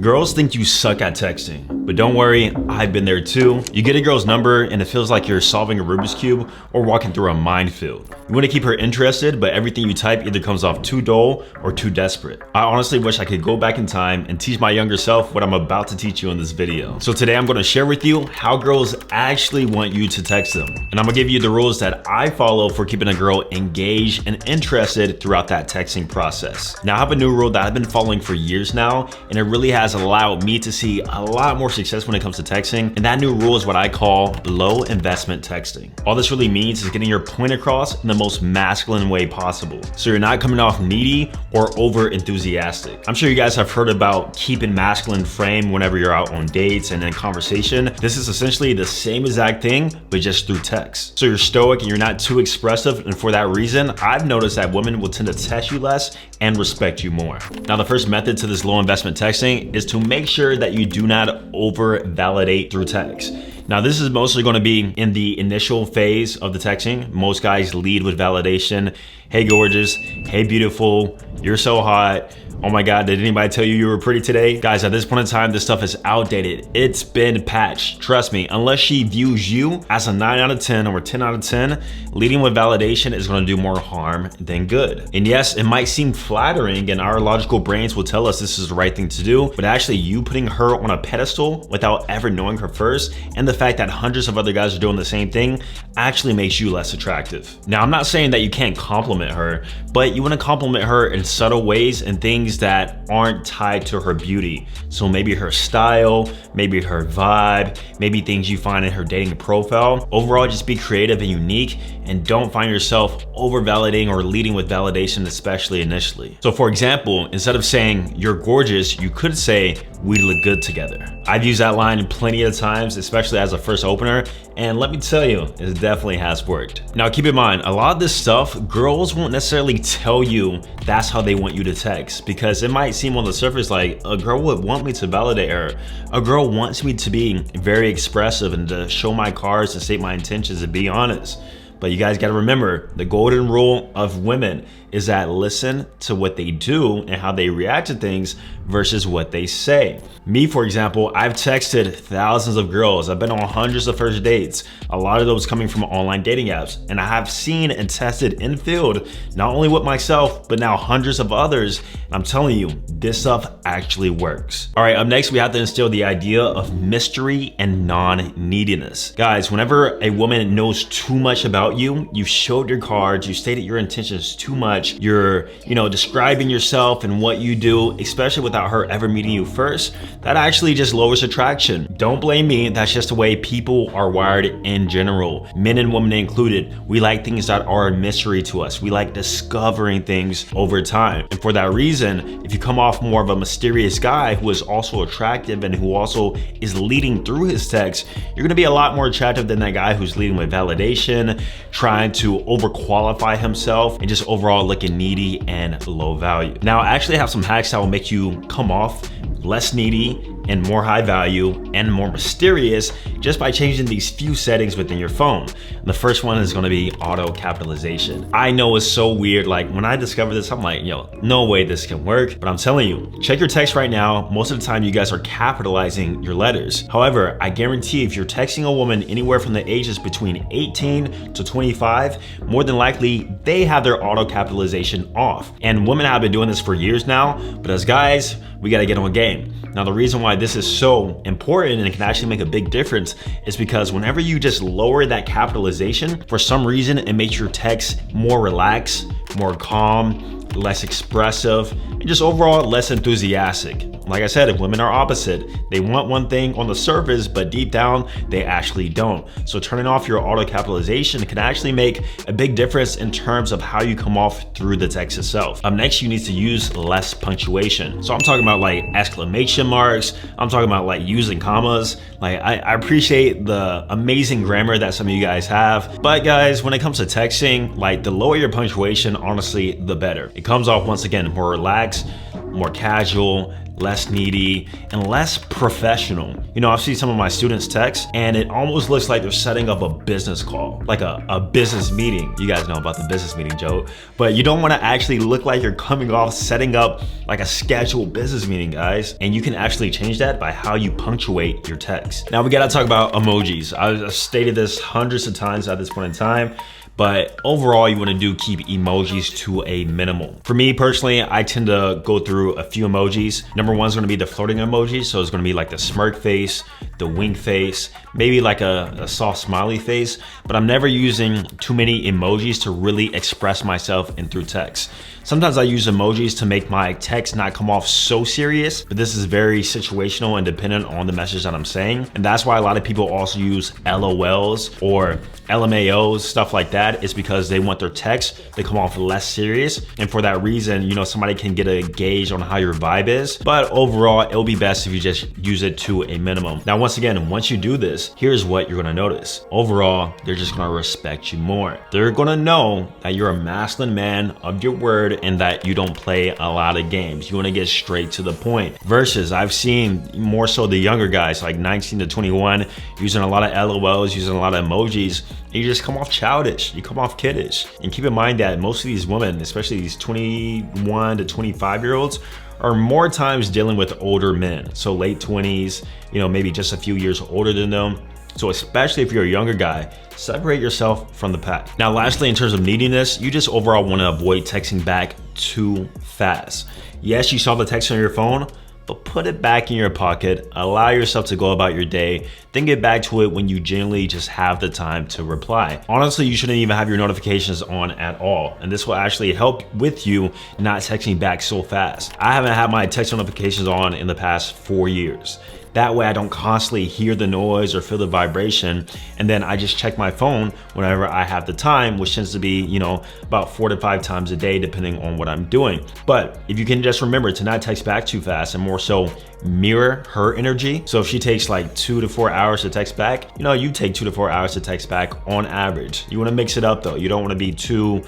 Girls think you suck at texting, but don't worry, I've been there too. You get a girl's number and it feels like you're solving a Rubik's Cube or walking through a minefield. You want to keep her interested, but everything you type either comes off too dull or too desperate. I honestly wish I could go back in time and teach my younger self what I'm about to teach you in this video. So today I'm going to share with you how girls actually want you to text them. And I'm going to give you the rules that I follow for keeping a girl engaged and interested throughout that texting process. Now I have a new rule that I've been following for years now, and it really has allowed me to see a lot more success when it comes to texting. And that new rule is what I call low investment texting. All this really means is getting your point across in the most masculine way possible. So you're not coming off needy or over enthusiastic. I'm sure you guys have heard about keeping masculine frame whenever you're out on dates and in conversation. This is essentially the same exact thing, but just through text. So you're stoic and you're not too expressive. And for that reason, I've noticed that women will tend to text you less and respect you more. Now, the first method to this low investment texting is to make sure that you do not over validate through text. Now, this is mostly going to be in the initial phase of the texting. Most guys lead with validation. Hey, gorgeous. Hey, beautiful. You're so hot. Oh my God, did anybody tell you you were pretty today? Guys, at this point in time, this stuff is outdated. It's been patched. Trust me, unless she views you as a 9 out of 10 or 10 out of 10, leading with validation is gonna do more harm than good. And yes, it might seem flattering and our logical brains will tell us this is the right thing to do, but actually you putting her on a pedestal without ever knowing her first, and the fact that hundreds of other guys are doing the same thing actually makes you less attractive. Now, I'm not saying that you can't compliment her, but you wanna compliment her in subtle ways and things that aren't tied to her beauty. So maybe her style, maybe her vibe, maybe things you find in her dating profile. Overall, just be creative and unique and don't find yourself over validating or leading with validation, especially initially. So for example, instead of saying you're gorgeous, you could say we look good together. I've used that line plenty of times, especially as a first opener, and let me tell you, it definitely has worked. Now keep in mind, a lot of this stuff, girls won't necessarily tell you that's how they want you to text, because it might seem on the surface like a girl would want me to validate her. A girl wants me to be very expressive and to show my cards and state my intentions and be honest. But you guys gotta remember, the golden rule of women is that listen to what they do and how they react to things versus what they say. Me, for example, I've texted thousands of girls. I've been on hundreds of first dates, a lot of those coming from online dating apps. And I have seen and tested in field, not only with myself, but now hundreds of others. And I'm telling you, this stuff actually works. All right, up next, we have to instill the idea of mystery and non-neediness. Guys, whenever a woman knows too much about you, you've showed your cards, you stated your intentions too much, you're, describing yourself and what you do, especially without her ever meeting you first, that actually just lowers attraction. Don't blame me, that's just the way people are wired in general. Men and women included, we like things that are a mystery to us. We like discovering things over time. And for that reason, if you come off more of a mysterious guy who is also attractive and who also is leading through his text, you're gonna be a lot more attractive than that guy who's leading with validation, trying to overqualify himself, and just overall looking needy and low value. Now, I actually have some hacks that will make you come off less needy and more high value and more mysterious just by changing these few settings within your phone. And the first one is gonna be auto capitalization. I know it's so weird. Like when I discovered this, I'm like, no way this can work. But I'm telling you, check your text right now. Most of the time you guys are capitalizing your letters. However, I guarantee if you're texting a woman anywhere from the ages between 18 to 25, more than likely they have their auto capitalization off. And women have been doing this for years now, but as guys, we gotta get on game. Now, the reason why this is so important and it can actually make a big difference is because whenever you just lower that capitalization, for some reason, it makes your text more relaxed, more calm, less expressive, and just overall less enthusiastic. Like I said, if women are opposite, they want one thing on the surface, but deep down, they actually don't. So turning off your auto capitalization can actually make a big difference in terms of how you come off through the text itself. Up next, you need to use less punctuation. So I'm talking about like exclamation marks. I'm talking about like using commas. Like I appreciate the amazing grammar that some of you guys have, but guys, when it comes to texting, like the lower your punctuation, honestly, the better. It comes off once again more relaxed, more casual, less needy, and less professional. You know, I've seen some of my students text and it almost looks like they're setting up a business call, like a business meeting. You guys know about the business meeting joke, but you don't want to actually look like you're coming off setting up like a scheduled business meeting, guys. And you can actually change that by how you punctuate your text. Now we gotta talk about emojis. I've stated this hundreds of times at this point in time, but overall, you want to keep emojis to a minimum. For me personally, I tend to go through a few emojis. Number one is going to be the flirting emoji. So it's going to be like the smirk face, the wink face, maybe like a soft smiley face, but I'm never using too many emojis to really express myself in through text. Sometimes I use emojis to make my text not come off so serious, but this is very situational and dependent on the message that I'm saying. And that's why a lot of people also use LOLs or LMAOs, stuff like that. It's because they want their text to come off less serious. And for that reason, you know, somebody can get a gauge on how your vibe is. But overall, it'll be best if you just use it to a minimum. Now, once again, once you do this, here's what you're gonna notice. Overall, they're just gonna respect you more. They're gonna know that you're a masculine man of your word and that you don't play a lot of games. You wanna get straight to the point. Versus, I've seen more so the younger guys, like 19 to 21, using a lot of LOLs, using a lot of emojis. You just come off childish, you come off kiddish. And keep in mind that most of these women, especially these 21 to 25-year-olds, are more times dealing with older men. So late 20s, you know, maybe just a few years older than them. So especially if you're a younger guy, separate yourself from the pack. Now, lastly, in terms of neediness, you just overall want to avoid texting back too fast. Yes, you saw the text on your phone, but put it back in your pocket, allow yourself to go about your day, then get back to it when you genuinely just have the time to reply. Honestly, you shouldn't even have your notifications on at all, and this will actually help with you not texting back so fast. I haven't had my text notifications on in the past 4 years. That way I don't constantly hear the noise or feel the vibration, and then I just check my phone whenever I have the time, which tends to be, you know, about 4 to 5 times a day depending on what I'm doing. But if you can just remember to not text back too fast and more so mirror her energy. So if she takes like 2 to 4 hours to text back, you know, you take 2 to 4 hours to text back on average. You want to mix it up though. You don't want to be too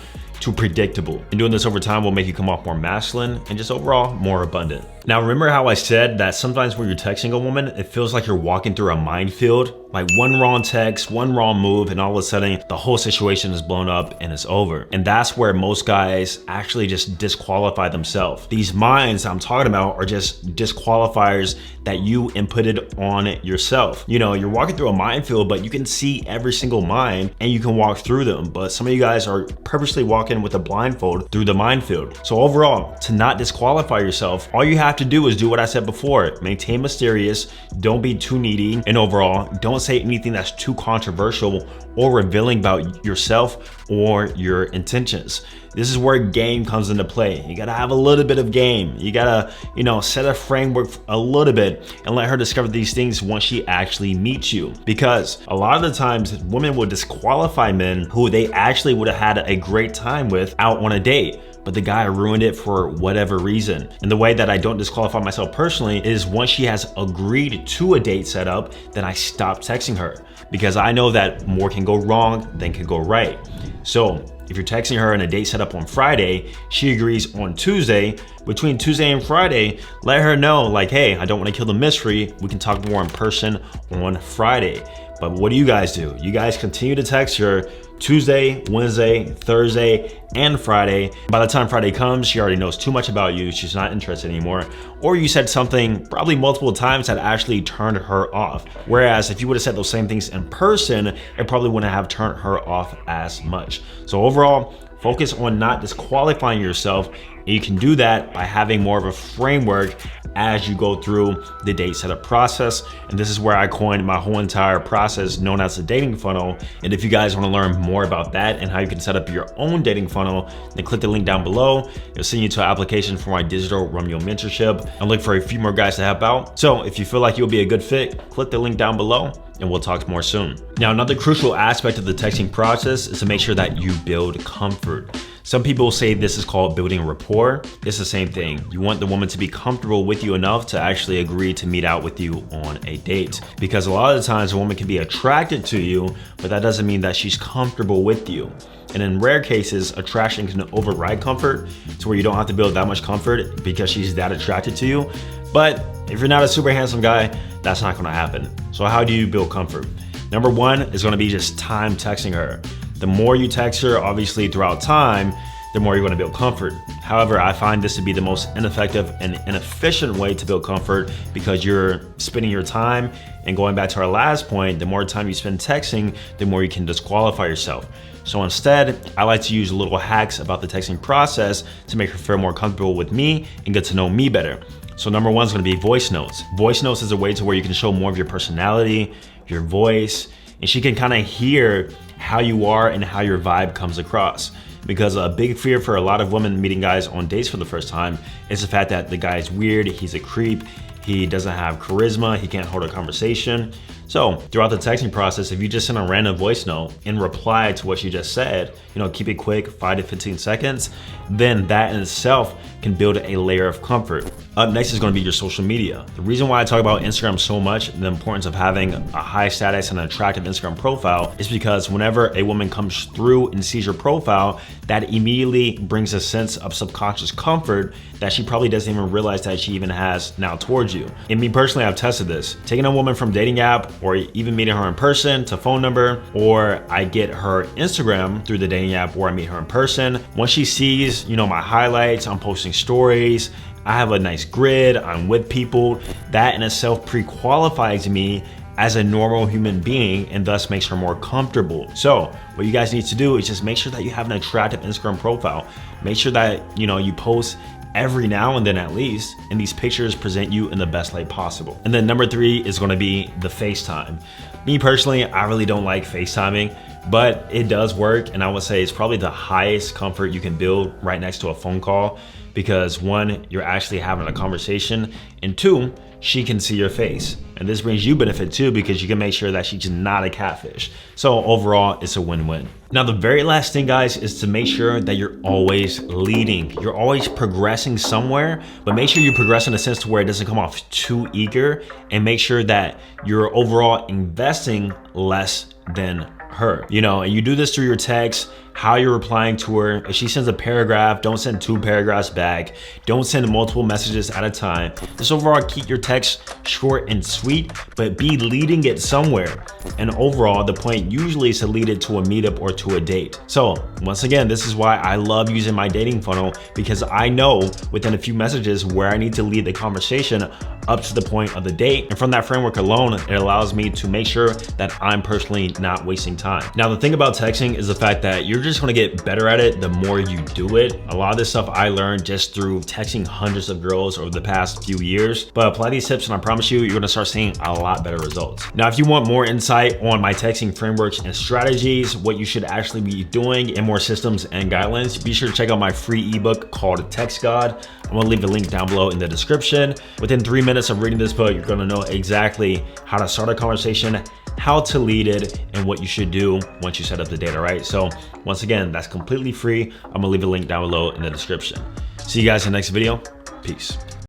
predictable. And doing this over time will make you come off more masculine and just overall more abundant. Now, remember how I said that sometimes when you're texting a woman, it feels like you're walking through a minefield? Like one wrong text, one wrong move, and all of a sudden the whole situation is blown up and it's over. And that's where most guys actually just disqualify themselves. These mines I'm talking about are just disqualifiers that you inputted on it yourself. You know, you're walking through a minefield, but you can see every single mine and you can walk through them. But some of you guys are purposely walking with a blindfold through the minefield. So overall, to not disqualify yourself, all you have to do is do what I said before. Maintain mysterious, don't be too needy, and overall, don't say anything that's too controversial or revealing about yourself or your intentions. This is where game comes into play. You gotta have a little bit of game. You gotta, you know, set a framework a little bit and let her discover these things once she actually meets you. Because a lot of the times women will disqualify men who they actually would have had a great time with out on a date, but the guy ruined it for whatever reason. And the way that I don't disqualify myself personally is once she has agreed to a date setup, then I stop texting her because I know that more can go wrong than can go right. So if you're texting her in a date setup on Friday, she agrees on Tuesday. Between Tuesday and Friday, let her know like, hey, I don't want to kill the mystery. We can talk more in person on Friday. But what do? You guys continue to text her Tuesday, Wednesday, Thursday, and Friday. By the time Friday comes, she already knows too much about you. She's not interested anymore. Or you said something probably multiple times that actually turned her off. Whereas if you would have said those same things in person, it probably wouldn't have turned her off as much. So overall, focus on not disqualifying yourself. And you can do that by having more of a framework as you go through the date setup process. And this is where I coined my whole entire process known as the dating funnel. And if you guys want to learn more about that and how you can set up your own dating funnel, then click the link down below. It'll send you to an application for my digital Romeo mentorship. I'm looking for a few more guys to help out. So if you feel like you'll be a good fit, click the link down below and we'll talk more soon. Now, another crucial aspect of the texting process is to make sure that you build comfort. Some people say this is called building rapport. It's the same thing. You want the woman to be comfortable with you enough to actually agree to meet out with you on a date. Because a lot of the times a woman can be attracted to you, but that doesn't mean that she's comfortable with you. And in rare cases, attraction can override comfort to where you don't have to build that much comfort because she's that attracted to you. But if you're not a super handsome guy, that's not gonna happen. So how do you build comfort? Number one is gonna be just time texting her. The more you text her, obviously throughout time, the more you're gonna build comfort. However, I find this to be the most ineffective and inefficient way to build comfort because you're spending your time, and going back to our last point, the more time you spend texting, the more you can disqualify yourself. So instead, I like to use little hacks about the texting process to make her feel more comfortable with me and get to know me better. So number one is gonna be voice notes. Voice notes is a way to where you can show more of your personality, your voice, and she can kind of hear how you are and how your vibe comes across. Because a big fear for a lot of women meeting guys on dates for the first time is the fact that the guy is weird, he's a creep, he doesn't have charisma, he can't hold a conversation. So throughout the texting process, if you just send a random voice note in reply to what she just said, keep it quick, 5 to 15 seconds, then that in itself can build a layer of comfort. Up next is gonna be your social media. The reason why I talk about Instagram so much, the importance of having a high status and an attractive Instagram profile, is because whenever a woman comes through and sees your profile, that immediately brings a sense of subconscious comfort that she probably doesn't even realize that she even has now towards you. And me personally, I've tested this. Taking a woman from dating app or even meeting her in person to phone number, or I get her Instagram through the dating app or I meet her in person. Once she sees, my highlights, I'm posting stories, I have a nice grid, I'm with people, that in itself pre-qualifies me as a normal human being and thus makes her more comfortable. So what you guys need to do is just make sure that you have an attractive Instagram profile. Make sure that you post every now and then at least, and these pictures present you in the best light possible. And then number 3 is gonna be the FaceTime. Me personally, I really don't like FaceTiming, but it does work, and I would say it's probably the highest comfort you can build right next to a phone call, because 1, you're actually having a conversation, and 2, she can see your face. And this brings you benefit too, because you can make sure that she's not a catfish. So overall, it's a win-win. Now, the very last thing, guys, is to make sure that you're always leading. You're always progressing somewhere, but make sure you progress in a sense to where it doesn't come off too eager, and make sure that you're overall investing less than her. And you do this through your text, how you're replying to her. If she sends a paragraph, don't send 2 paragraphs back. Don't send multiple messages at a time. Just overall keep your text short and sweet, but be leading it somewhere. And overall, the point usually is to lead it to a meetup or to a date. So once again, this is why I love using my dating funnel, because I know within a few messages where I need to lead the conversation up to the point of the date. And from that framework alone, it allows me to make sure that I'm personally not wasting time. Now, the thing about texting is the fact that you're just gonna get better at it the more you do it. A lot of this stuff I learned just through texting hundreds of girls over the past few years, but apply these tips and I promise you, you're gonna start seeing a lot better results. Now, if you want more insight on my texting frameworks and strategies, what you should actually be doing, and more systems and guidelines, be sure to check out my free ebook called Text God. I'm gonna leave the link down below in the description. Within 3 minutes of reading this book, you're gonna know exactly how to start a conversation, how to lead it, and what you should do once you set up the date, all right? So once again, that's completely free. I'm gonna leave a link down below in the description. See you guys in the next video. Peace.